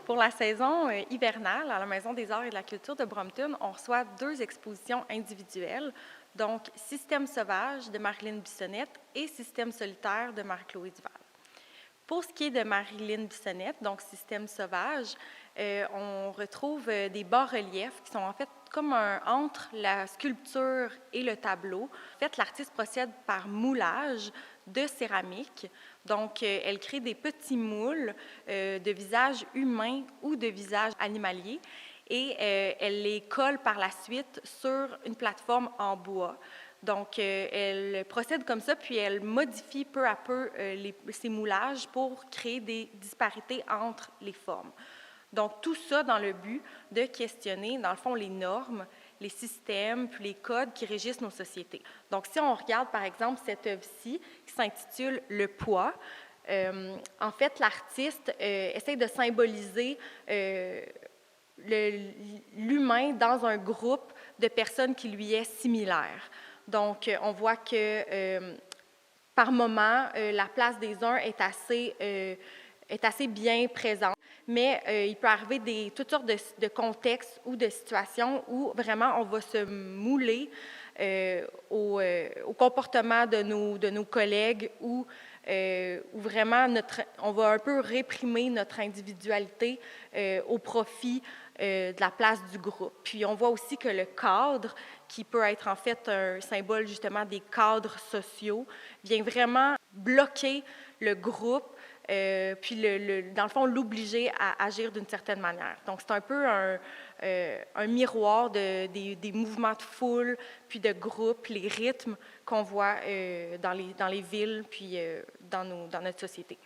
Pour la saison hivernale, à la Maison des arts et de la culture de Brompton, on reçoit 2 expositions individuelles, donc Système sauvage de Marilyn Bissonnette et Système solitaire de Marie-Chloé Duval. Pour ce qui est de Marilyn Bissonnette, donc Système sauvage, on retrouve des bas-reliefs qui sont en fait comme entre la sculpture et le tableau. En fait, l'artiste procède par moulage de céramique. Donc, elle crée des petits moules de visages humains ou de visages animaliers et elle les colle par la suite sur une plateforme en bois. Donc, elle procède comme ça, puis elle modifie peu à peu ces moulages pour créer des disparités entre les formes. Donc, tout ça dans le but de questionner, dans le fond, les normes, les systèmes, puis les codes qui régissent nos sociétés. Donc, si on regarde, par exemple, cette œuvre-ci, qui s'intitule « Le poids », en fait, l'artiste essaie de symboliser l'humain dans un groupe de personnes qui lui est similaire. Donc, on voit que par moment, la place des uns est assez bien présente, mais il peut arriver toutes sortes de contextes ou de situations où vraiment on va se mouler au comportement de nos collègues ou où vraiment on va un peu réprimer notre individualité au profit de la place du groupe. Puis on voit aussi que le cadre, qui peut être en fait un symbole justement des cadres sociaux, vient vraiment bloquer le groupe, puis dans le fond l'obliger à agir d'une certaine manière. Donc c'est un peu un miroir des mouvements de foule, puis de groupe, les rythmes qu'on voit dans les villes, puis dans notre société.